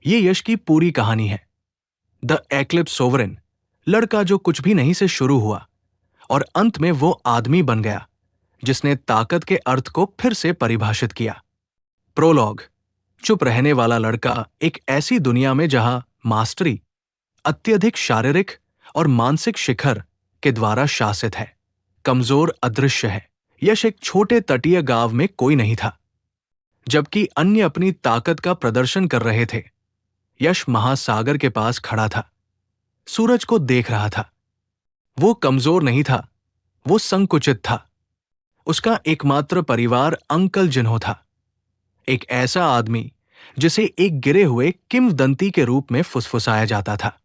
ये यश की पूरी कहानी है। द एक्लिप्स सोवरेन, लड़का जो कुछ भी नहीं से शुरू हुआ और अंत में वो आदमी बन गया जिसने ताकत के अर्थ को फिर से परिभाषित किया। प्रोलॉग, चुप रहने वाला लड़का एक ऐसी दुनिया में जहां मास्टरी अत्यधिक शारीरिक और मानसिक शिखर के द्वारा शासित है, कमजोर अदृश्य है। यश एक छोटे तटीय गांव में कोई नहीं था। जबकि अन्य अपनी ताकत का प्रदर्शन कर रहे थे, यश महासागर के पास खड़ा था, सूरज को देख रहा था। वो कमजोर नहीं था, वो संकुचित था। उसका एकमात्र परिवार अंकल जिन्हो था, एक ऐसा आदमी जिसे एक गिरे हुए किंवदंती के रूप में फुसफुसाया जाता था।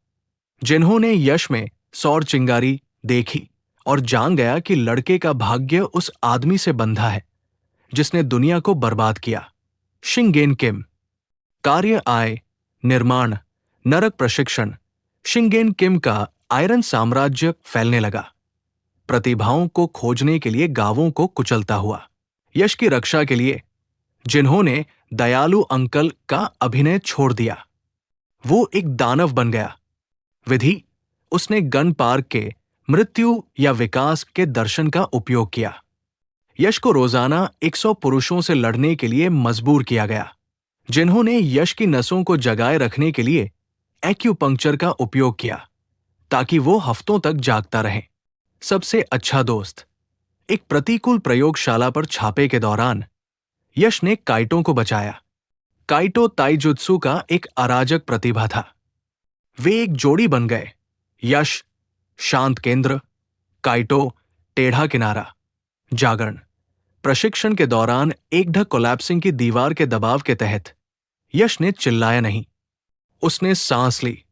जिन्होंने यश में सौर चिंगारी देखी और जान गया कि लड़के का भाग्य उस आदमी से बंधा है जिसने दुनिया को बर्बाद किया। शिंगेन किम। कार्य, आय, निर्माण, नरक प्रशिक्षण। शिंगेन किम का आयरन साम्राज्य फैलने लगा, प्रतिभाओं को खोजने के लिए गांवों को कुचलता हुआ। यश की रक्षा के लिए जिन्होंने दयालु अंकल का अभिनय छोड़ दिया, वो एक दानव बन गया। विधि, उसने गन पार्क के मृत्यु या विकास के दर्शन का उपयोग किया। यश को रोजाना 100 पुरुषों से लड़ने के लिए मजबूर किया गया, जिन्होंने यश की नसों को जगाए रखने के लिए एक्यूपंक्चर का उपयोग किया ताकि वो हफ्तों तक जागता रहे। सबसे अच्छा दोस्त। एक प्रतिकूल प्रयोगशाला पर छापे के दौरान यश ने काइटो को बचाया। काइटो ताइजुत्सु का एक अराजक प्रतिभा था। वे एक जोड़ी बन गए। यश शांत केंद्र, काइटो टेढ़ा किनारा। जागरण। प्रशिक्षण के दौरान एकढक कोलैप्सिंग की दीवार के दबाव के तहत यश ने चिल्लाया नहीं, उसने सांस ली।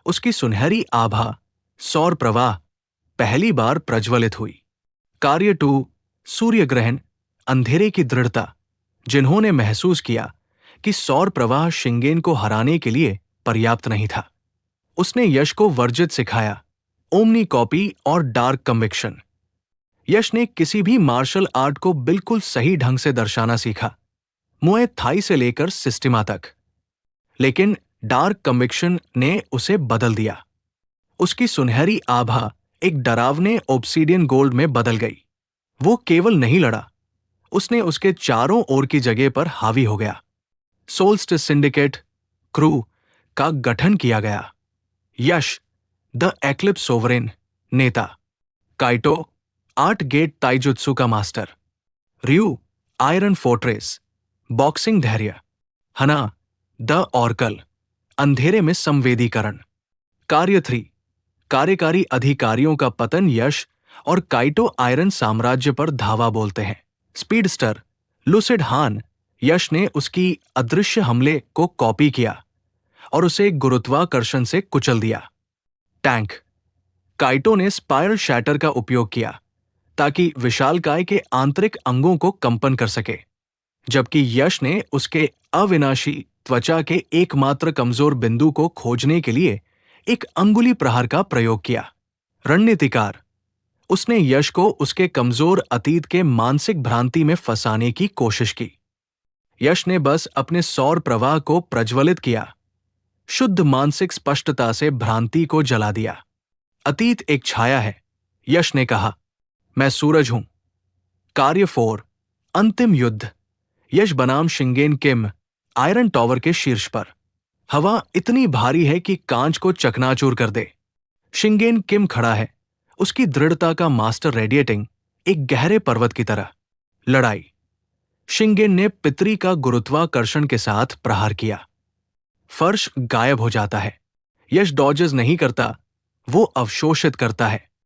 उसकी सुनहरी आभा, सौर प्रवाह, पहली बार प्रज्वलित हुई। कार्य 2, सूर्य ग्रहण, अंधेरे की दृढ़ता। जिन्होंने महसूस किया कि सौर प्रवाह शिंगेन को हराने के लिए पर्याप्त नहीं था, उसने यश को वर्जित सिखाया, ओमनी कॉपी और डार्क कन्विक्शन। यश ने किसी भी मार्शल आर्ट को बिल्कुल सही ढंग से दर्शाना सीखा, मुए थाई से लेकर सिस्टिमा तक। लेकिन डार्क कन्विक्शन ने उसे बदल दिया। उसकी सुनहरी आभा एक डरावने ओब्सीडियन गोल्ड में बदल गई। वो केवल नहीं लड़ा, उसने उसके चारों ओर की जगह पर हावी हो गया। सोल्स्टिस सिंडिकेट क्रू का गठन किया गया। यश द एक्लिप्स सोवरेन नेता। काइटो 8 गेट ताइजुत्सु का मास्टर। रियू आयरन फोर्ट्रेस, बॉक्सिंग धैर्य। हना द ऑर्कल, अंधेरे में संवेदीकरण। कार्य 3, कार्यकारी अधिकारियों का पतन। यश और काइटो आयरन साम्राज्य पर धावा बोलते हैं। स्पीडस्टर लुसिड हान। यश ने उसकी अदृश्य हमले को कॉपी किया और उसे गुरुत्वाकर्षण से कुचल दिया। टैंक, काइटो ने स्पाइरल शैटर का उपयोग किया ताकि विशालकाय के आंतरिक अंगों को कंपन कर सके, जबकि यश ने उसके अविनाशी त्वचा के एकमात्र कमजोर बिंदु को खोजने के लिए एक अंगुली प्रहार का प्रयोग किया। रणनीतिकार, उसने यश को उसके कमजोर अतीत के मानसिक भ्रांति में फंसाने की कोशिश की। यश ने बस अपने सौर प्रवाह को प्रज्वलित किया, शुद्ध मानसिक स्पष्टता से भ्रांति को जला दिया। अतीत एक छाया है, यश ने कहा, मैं सूरज हूं। कार्य 4, अंतिम युद्ध। यश बनाम शिंगेन किम आयरन टॉवर के शीर्ष पर। हवा इतनी भारी है कि कांच को चकनाचूर कर दे। शिंगेन किम खड़ा है, उसकी दृढ़ता का मास्टर रेडिएटिंग एक गहरे पर्वत की तरह। लड़ाई। शिंगेन ने पितरी का गुरुत्वाकर्षण के साथ प्रहार किया। फर्श गायब हो जाता है। यश डॉजेस नहीं करता, वो अवशोषित करता है।